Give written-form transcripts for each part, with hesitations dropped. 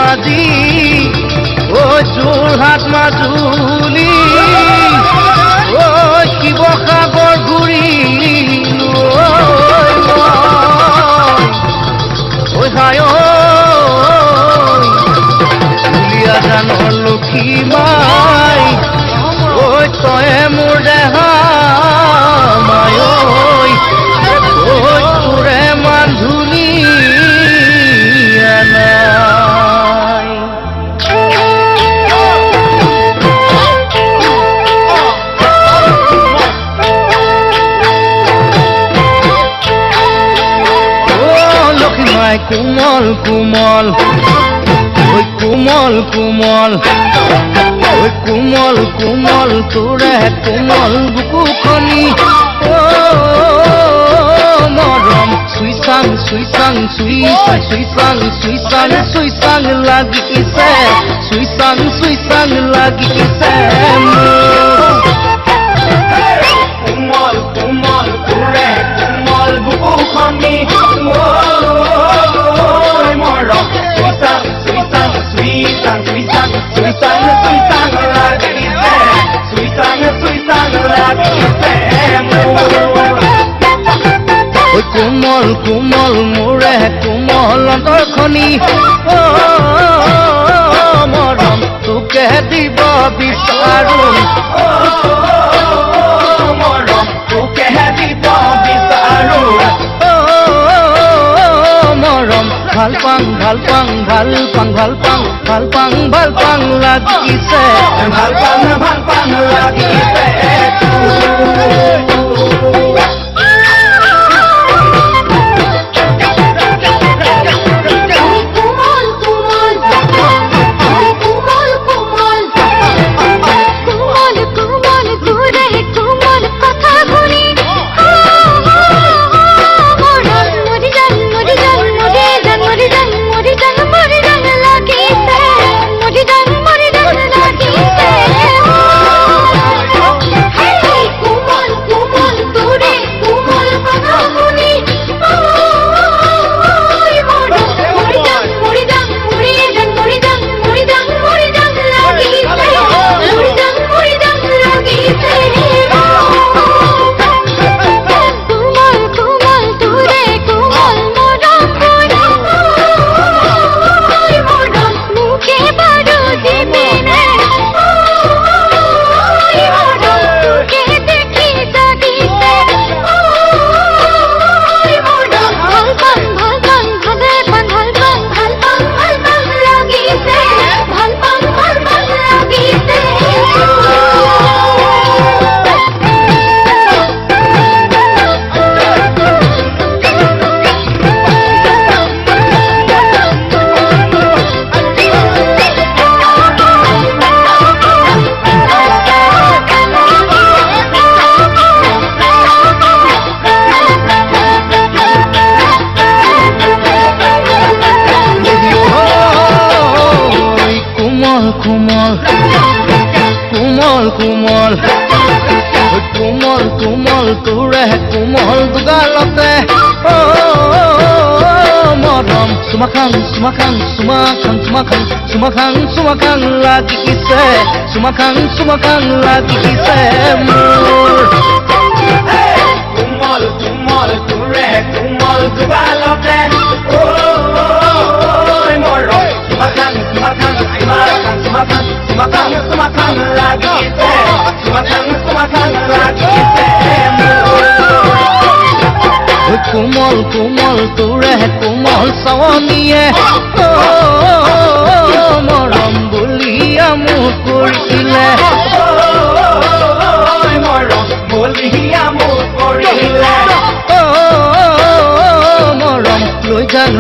ধেমাজি ঐ যোৰহাট মাজুলী ঐ শিৱসাগৰ ঘূৰিলো ঐ হায় জানৰ লক্ষী মাই ঐ তয়ে মোৰ দেহা মাই ঐ তোৰে মান ধুনীয়া নাই লক্ষী মাই কোমল কোমল ঐ কোমল কোমল ঐ কোমল কোমল তোৰে কোমল বুকুখনি মৰম চুই চাং চুই চাং চুই চুই চাং চুই চাং চুই চাং লাগিছে চুই চাং লাগিছে কোমল কোমল তোৰে কোমল বুকুখনি মৰম চুই চাং ঐ কোমল কোমল মোৰে কোমল অন্তৰখনি মৰম তোকে দিব বিচাৰো মৰম তোকে দিব বিচাৰো মৰম ভাল পাং লাগিছে ভাল পাং লাগিছে কোমল কোমল কোমল তোৰে কোমল দুগালতে মৰম চুমাখাং লাগিছে চুমাখাং লাগিছে মোৰ কোমল কোমল তোৰে কোমল দুগালতে মৰম চুমাখাং লাগিছে কোমল কোমল তোৰে কোমল চাৱনীয়ে মৰম বুলিয়া মোক কৰিলে মৰম বুলিয়া মোক কৰিলে মৰম লৈ যাং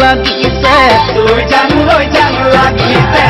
লাগিছে লৈ যাং লাগিছে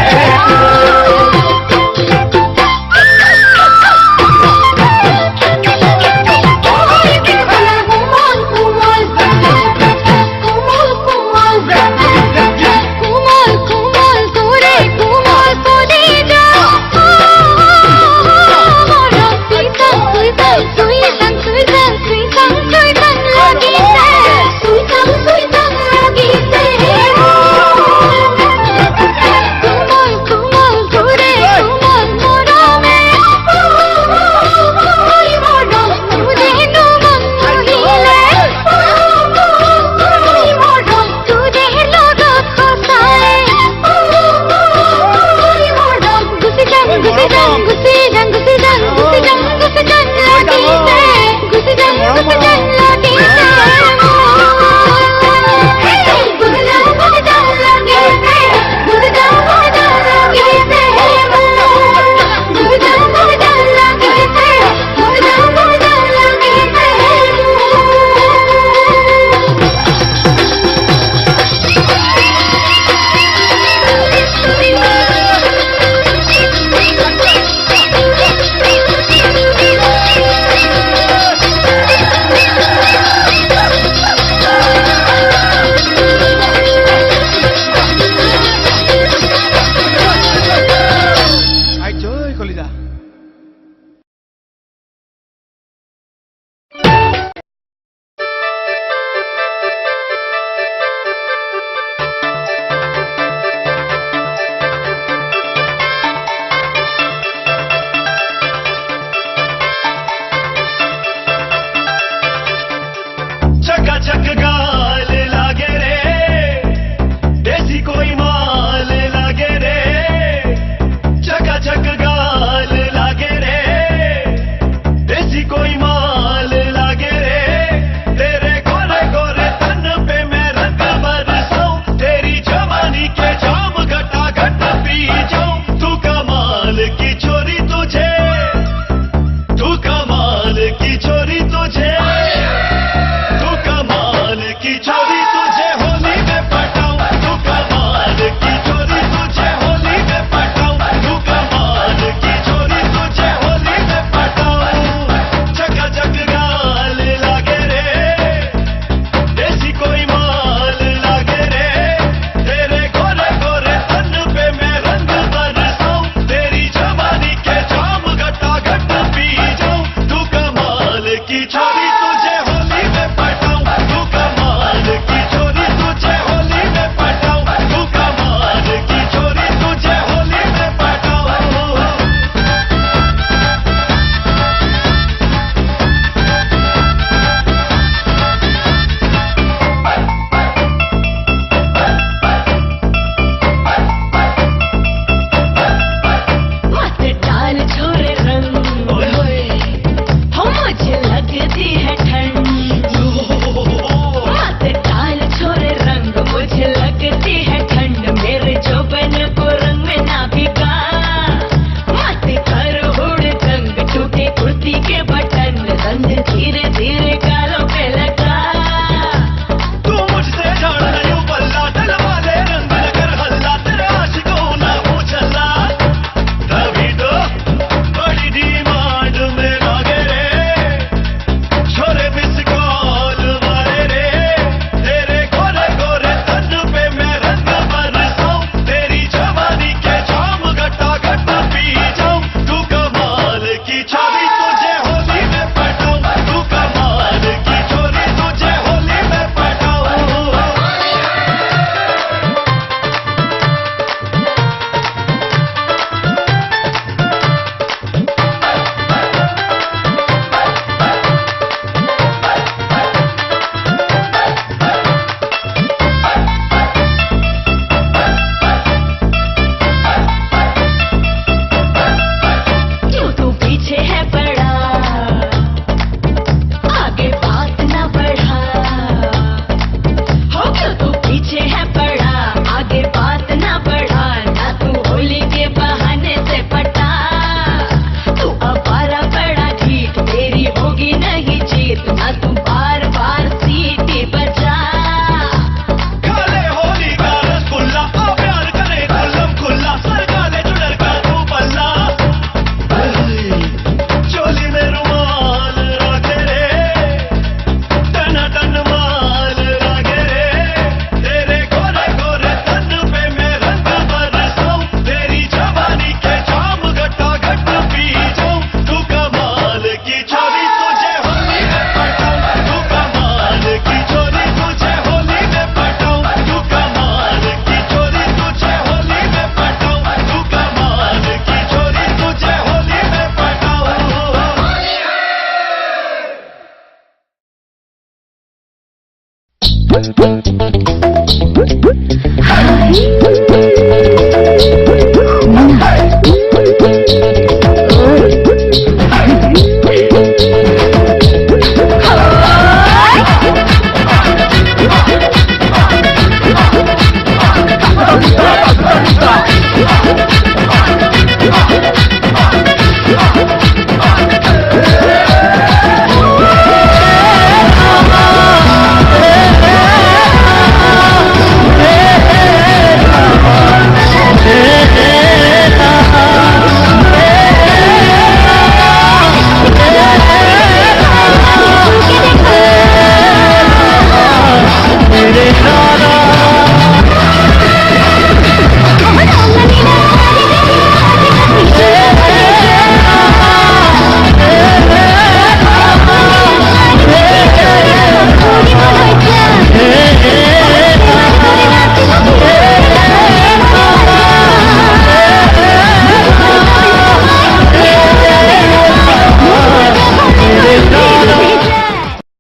Hi.